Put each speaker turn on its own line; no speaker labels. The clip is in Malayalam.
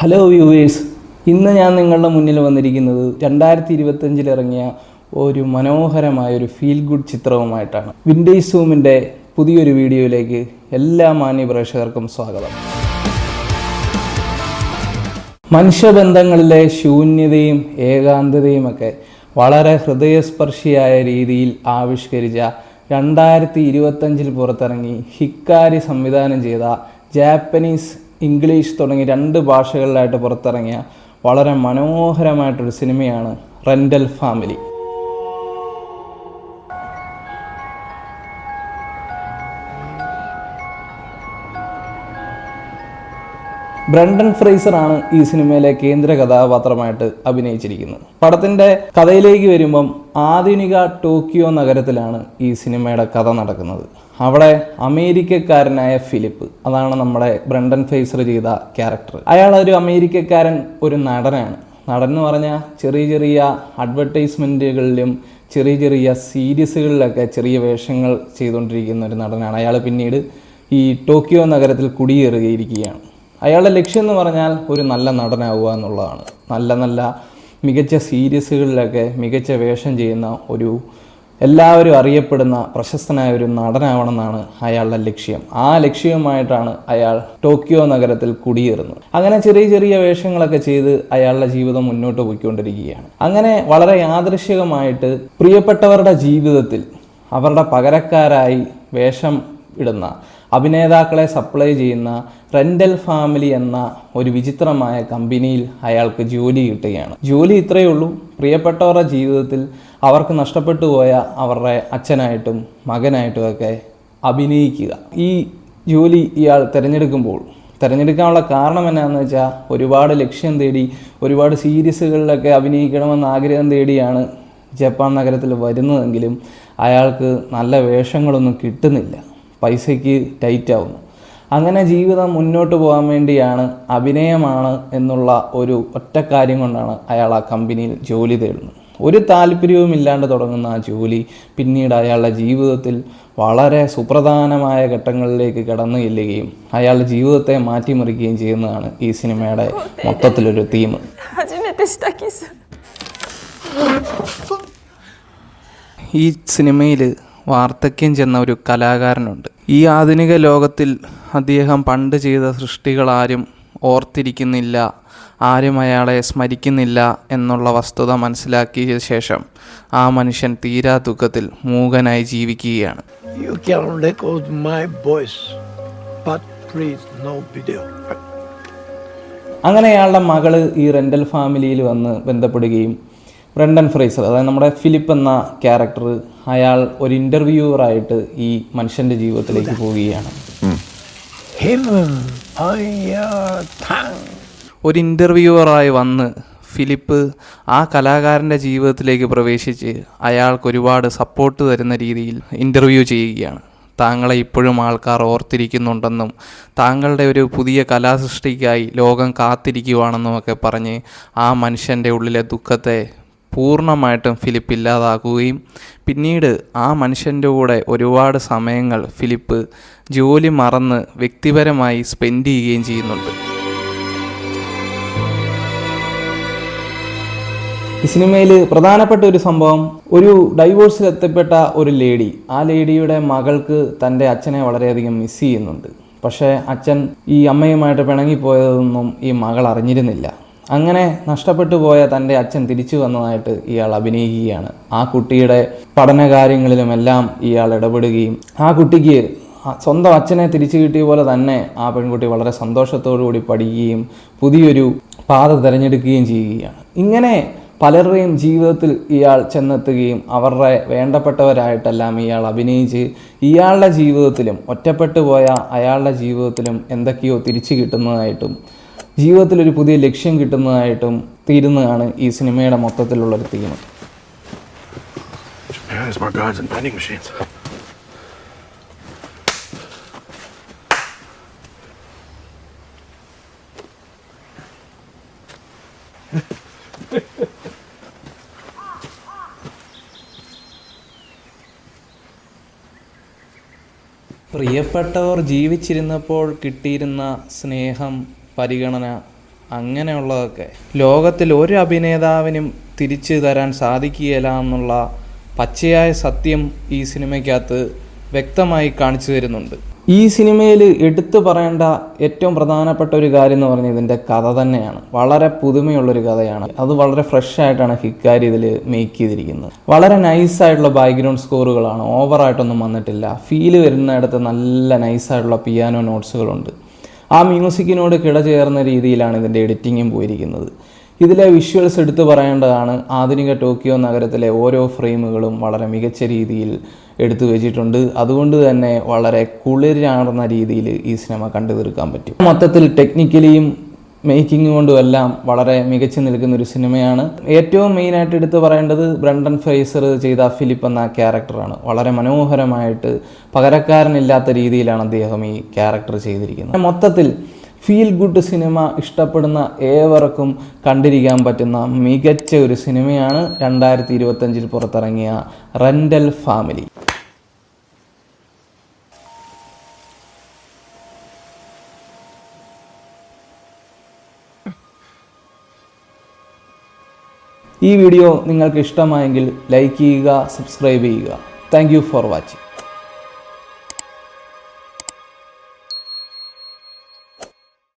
ഹലോ വ്യൂവേഴ്സ്, ഇന്ന് ഞാൻ നിങ്ങളുടെ മുന്നിൽ വന്നിരിക്കുന്നത് 2025 ഇറങ്ങിയ ഒരു മനോഹരമായ ഫീൽ ഗുഡ് ചിത്രവുമായിട്ടാണ്. വിൻറ്റേജ് സൂമിൻ്റെ പുതിയൊരു വീഡിയോയിലേക്ക് എല്ലാ മാന്യ പ്രേക്ഷകർക്കും സ്വാഗതം. മനുഷ്യബന്ധങ്ങളിലെ ശൂന്യതയും ഏകാന്തതയുമൊക്കെ വളരെ ഹൃദയസ്പർശിയായ രീതിയിൽ ആവിഷ്കരിച്ച 2025 പുറത്തിറങ്ങി ഹിക്കാരി സംവിധാനം ചെയ്ത ജാപ്പനീസ്, ഇംഗ്ലീഷ് തുടങ്ങി 2 ഭാഷകളിലായിട്ട് പുറത്തിറങ്ങിയ വളരെ മനോഹരമായിട്ടൊരു സിനിമയാണ് റെൻ്റൽ ഫാമിലി. ബ്രണ്ടൻ ഫ്രേസറാണ് ഈ സിനിമയിലെ കേന്ദ്ര കഥാപാത്രമായിട്ട് അഭിനയിച്ചിരിക്കുന്നത്. പടത്തിൻ്റെ കഥയിലേക്ക് വരുമ്പം ആധുനിക ടോക്കിയോ നഗരത്തിലാണ് ഈ സിനിമയുടെ കഥ നടക്കുന്നത്. അവിടെ അമേരിക്കക്കാരനായ ഫിലിപ്പ്, അതാണ് നമ്മുടെ ബ്രണ്ടൻ ഫ്രേസർ ചെയ്ത ക്യാരക്ടർ. അയാൾ ഒരു അമേരിക്കക്കാരൻ, ഒരു നടനാണ്. നടൻ എന്ന് പറഞ്ഞാൽ ചെറിയ ചെറിയ അഡ്വർടൈസ്മെൻറ്റുകളിലും ചെറിയ ചെറിയ സീരീസുകളിലൊക്കെ ചെറിയ വേഷങ്ങൾ ചെയ്തുകൊണ്ടിരിക്കുന്ന ഒരു നടനാണ്. അയാൾ പിന്നീട് ഈ ടോക്കിയോ നഗരത്തിൽ കുടിയേറുകയിരിക്കുകയാണ്. അയാളുടെ ലക്ഷ്യം എന്ന് പറഞ്ഞാൽ ഒരു നല്ല നടനാവുക എന്നുള്ളതാണ്. നല്ല മികച്ച സീരീസുകളിലൊക്കെ മികച്ച വേഷം ചെയ്യുന്ന എല്ലാവരും അറിയപ്പെടുന്ന പ്രശസ്തനായ ഒരു നടനാവണമെന്നാണ് അയാളുടെ ലക്ഷ്യം. ആ ലക്ഷ്യവുമായിട്ടാണ് അയാൾ ടോക്കിയോ നഗരത്തിൽ കുടിയേറുന്നത്. അങ്ങനെ ചെറിയ ചെറിയ വേഷങ്ങളൊക്കെ ചെയ്ത് അയാളുടെ ജീവിതം മുന്നോട്ട് പോയിക്കൊണ്ടിരിക്കുകയാണ്. അങ്ങനെ വളരെ യാദൃശ്ചികമായിട്ട് പ്രിയപ്പെട്ടവരുടെ ജീവിതത്തിൽ അവരുടെ പകരക്കാരായി വേഷം ഇടുന്ന അഭിനേതാക്കളെ സപ്ലൈ ചെയ്യുന്ന റെൻ്റൽ ഫാമിലി എന്ന ഒരു വിചിത്രമായ കമ്പനിയിൽ അയാൾക്ക് ജോലി കിട്ടുകയാണ്. ജോലി ഇത്രയേ ഉള്ളൂ: പ്രിയപ്പെട്ടവരുടെ ജീവിതത്തിൽ അവർക്ക് നഷ്ടപ്പെട്ടു പോയ അവരുടെ അച്ഛനായിട്ടും മകനായിട്ടുമൊക്കെ അഭിനയിക്കുക. ഈ ജോലി ഇയാൾ തിരഞ്ഞെടുക്കാനുള്ള കാരണം എന്നാന്ന് വെച്ചാൽ, ഒരുപാട് ലക്ഷ്യം തേടി ഒരുപാട് സീരീസുകളിലൊക്കെ അഭിനയിക്കണമെന്ന് ആഗ്രഹം തേടിയാണ് ജപ്പാൻ നഗരത്തിൽ വരുന്നതെങ്കിലും അയാൾക്ക് നല്ല വേഷങ്ങളൊന്നും കിട്ടുന്നില്ല. പൈസയ്ക്ക് ടൈറ്റ് ആവുന്നു. അങ്ങനെ ജീവിതം മുന്നോട്ട് പോകാൻ വേണ്ടിയാണ്, അഭിനയമാണ് എന്നുള്ള ഒരു ഒറ്റ കാര്യം കൊണ്ടാണ് അയാൾ ആ കമ്പനിയിൽ ജോലി തേടുന്നത്. ഒരു താല്പര്യവും ഇല്ലാണ്ട് തുടങ്ങുന്ന ആ ജോലി പിന്നീട് അയാളുടെ ജീവിതത്തിൽ വളരെ സുപ്രധാനമായ ഘട്ടങ്ങളിലേക്ക് കടന്നു ചെല്ലുകയും അയാളുടെ ജീവിതത്തെ മാറ്റിമറിക്കുകയും ചെയ്യുന്നതാണ് ഈ സിനിമയുടെ മൊത്തത്തിലൊരു തീം. ഈ സിനിമയിൽ വാർദ്ധക്യം ചെന്ന ഒരു കലാകാരനുണ്ട്. ഈ ആധുനിക ലോകത്തിൽ അദ്ദേഹം പണ്ട് ചെയ്ത സൃഷ്ടികളാരും ഓർത്തിരിക്കുന്നില്ല, ആരും അയാളെ സ്മരിക്കുന്നില്ല എന്നുള്ള വസ്തുത മനസ്സിലാക്കിയ ശേഷം ആ മനുഷ്യൻ തീരാ ദുഃഖത്തിൽ മൂകനായി ജീവിക്കുകയാണ്. അങ്ങനെ അയാളുടെ മകള് ഈ റെൻ്റൽ ഫാമിലിയിൽ വന്ന് ബന്ധപ്പെടുകയും ബ്രണ്ടൻ ഫ്രേസർ, അതായത് നമ്മുടെ ഫിലിപ്പ് എന്ന ക്യാരക്ടർ, അയാൾ ഒരു ഇൻ്റർവ്യൂവറായിട്ട് ഈ മനുഷ്യൻ്റെ ജീവിതത്തിലേക്ക് പോവുകയാണ്. ഒരു ഇൻ്റർവ്യൂവറായി വന്ന് ഫിലിപ്പ് ആ കലാകാരൻ്റെ ജീവിതത്തിലേക്ക് പ്രവേശിച്ച് അയാൾക്ക് ഒരുപാട് സപ്പോർട്ട് തരുന്ന രീതിയിൽ ഇൻ്റർവ്യൂ ചെയ്യുകയാണ്. താങ്കളെ ഇപ്പോഴും ആൾക്കാർ ഓർത്തിരിക്കുന്നുണ്ടെന്നും താങ്കളുടെ ഒരു പുതിയ കലാസൃഷ്ടിക്കായി ലോകം കാത്തിരിക്കുവാണെന്നുമൊക്കെ പറഞ്ഞ് ആ മനുഷ്യൻ്റെ ഉള്ളിലെ ദുഃഖത്തെ പൂർണ്ണമായിട്ടും ഫിലിപ്പ് ഇല്ലാതാക്കുകയും പിന്നീട് ആ മനുഷ്യൻ്റെ കൂടെ ഒരുപാട് സമയങ്ങൾ ഫിലിപ്പ് ജോലി മറന്ന് വ്യക്തിപരമായി സ്പെൻഡ് ചെയ്യുകയും ചെയ്യുന്നുണ്ട്. ഈ സിനിമയിൽ പ്രധാനപ്പെട്ട ഒരു സംഭവം, ഒരു ഡൈവോഴ്സിലെത്തപ്പെട്ട ഒരു ലേഡി, ആ ലേഡിയുടെ മകൾക്ക് തൻ്റെ അച്ഛനെ വളരെയധികം മിസ് ചെയ്യുന്നുണ്ട്. പക്ഷേ അച്ഛൻ ഈ അമ്മയുമായിട്ട് പിണങ്ങിപ്പോയതൊന്നും ഈ മകൾ അറിഞ്ഞിരുന്നില്ല. അങ്ങനെ നഷ്ടപ്പെട്ടു പോയ തൻ്റെ അച്ഛൻ തിരിച്ചു വന്നതായിട്ട് ഇയാൾ അഭിനയിക്കുകയാണ്. ആ കുട്ടിയുടെ പഠനകാര്യങ്ങളിലുമെല്ലാം ഇയാൾ ഇടപെടുകയും ആ കുട്ടിക്ക് സ്വന്തം അച്ഛനെ തിരിച്ചു കിട്ടിയ പോലെ തന്നെ ആ പെൺകുട്ടി വളരെ സന്തോഷത്തോടു കൂടി പഠിക്കുകയും പുതിയൊരു പാത തിരഞ്ഞെടുക്കുകയും ചെയ്യുകയാണ്. ഇങ്ങനെ പലരുടെയും ജീവിതത്തിൽ ഇയാൾ ചെന്നെത്തുകയും അവരുടെ വേണ്ടപ്പെട്ടവരായിട്ടെല്ലാം ഇയാൾ അഭിനയിച്ച് ഇയാളുടെ ജീവിതത്തിലും ഒറ്റപ്പെട്ടു പോയ അയാളുടെ ജീവിതത്തിലും എന്തൊക്കെയോ തിരിച്ചു കിട്ടുന്നതായിട്ടും ജീവിതത്തിലൊരു പുതിയ ലക്ഷ്യം കിട്ടുന്നതായിട്ടും തീരുന്നതാണ് ഈ സിനിമയുടെ മൊത്തത്തിലുള്ളൊരു തീം. പ്രിയപ്പെട്ടവർ ജീവിച്ചിരുന്നപ്പോൾ കിട്ടിയിരുന്ന സ്നേഹം, പരിഗണന അങ്ങനെയുള്ളതൊക്കെ. ലോകത്തിൽ ഒരു അഭിനേതാവിനും തിരിച്ചു തരാൻ സാധിക്കുകയില്ല എന്നുള്ള പച്ചയായ സത്യം ഈ സിനിമയ്ക്കകത്ത് വ്യക്തമായി കാണിച്ചു തരുന്നുണ്ട്. ഈ സിനിമയിൽ എടുത്തു പറയേണ്ട ഏറ്റവും പ്രധാനപ്പെട്ട ഒരു കാര്യം എന്ന് പറഞ്ഞാൽ ഇതിൻ്റെ കഥ തന്നെയാണ്. വളരെ പുതുമയുള്ളൊരു കഥയാണ്. അത് വളരെ ഫ്രഷ് ആയിട്ടാണ് ഹിക്കാരി ഇതിൽ മേക്ക് ചെയ്തിരിക്കുന്നത്. വളരെ നൈസായിട്ടുള്ള ബാക്ക്ഗ്രൗണ്ട് സ്കോറുകളാണ്, ഓവറായിട്ടൊന്നും വന്നിട്ടില്ല. ഫീല് വരുന്നിടത്ത് നല്ല നൈസായിട്ടുള്ള പിയാനോ നോട്ട്സുകളുണ്ട്. ആ മ്യൂസിക്കിനോട് കിടചേർന്ന രീതിയിലാണ് ഇതിൻ്റെ എഡിറ്റിങ്ങും പോയിരിക്കുന്നത്. ഇതിലെ വിഷ്വൽസ് എടുത്തു പറയേണ്ടതാണ്. ആധുനിക ടോക്കിയോ നഗരത്തിലെ ഓരോ ഫ്രെയിമുകളും വളരെ മികച്ച രീതിയിൽ എടുത്തു വെച്ചിട്ടുണ്ട്. അതുകൊണ്ട് തന്നെ വളരെ കുളിരാർന്ന രീതിയിൽ ഈ സിനിമ കണ്ടു തീർക്കാൻ പറ്റും. മൊത്തത്തിൽ ടെക്നിക്കലിയും മേക്കിംഗ് കൊണ്ടും എല്ലാം വളരെ മികച്ചു നിൽക്കുന്ന ഒരു സിനിമയാണ്. ഏറ്റവും മെയിനായിട്ട് എടുത്തു പറയേണ്ടത് ബ്രണ്ടൻ ഫ്രേസർ ചെയ്ത ഫിലിപ്പ് എന്ന ക്യാരക്ടറാണ്. വളരെ മനോഹരമായിട്ട് പകരക്കാരനില്ലാത്ത രീതിയിലാണ് അദ്ദേഹം ഈ ക്യാരക്ടർ ചെയ്തിരിക്കുന്നത്. മൊത്തത്തിൽ ഫീൽ ഗുഡ് സിനിമ ഇഷ്ടപ്പെടുന്ന ഏവർക്കും കണ്ടിരിക്കാൻ പറ്റുന്ന മികച്ച ഒരു സിനിമയാണ് 2025 പുറത്തിറങ്ങിയ റെൻ്റൽ ഫാമിലി. ഈ വീഡിയോ നിങ്ങൾക്ക് ഇഷ്ടമായെങ്കിൽ ലൈക്ക് ചെയ്യുക, സബ്സ്ക്രൈബ് ചെയ്യുക. Thank you for watching.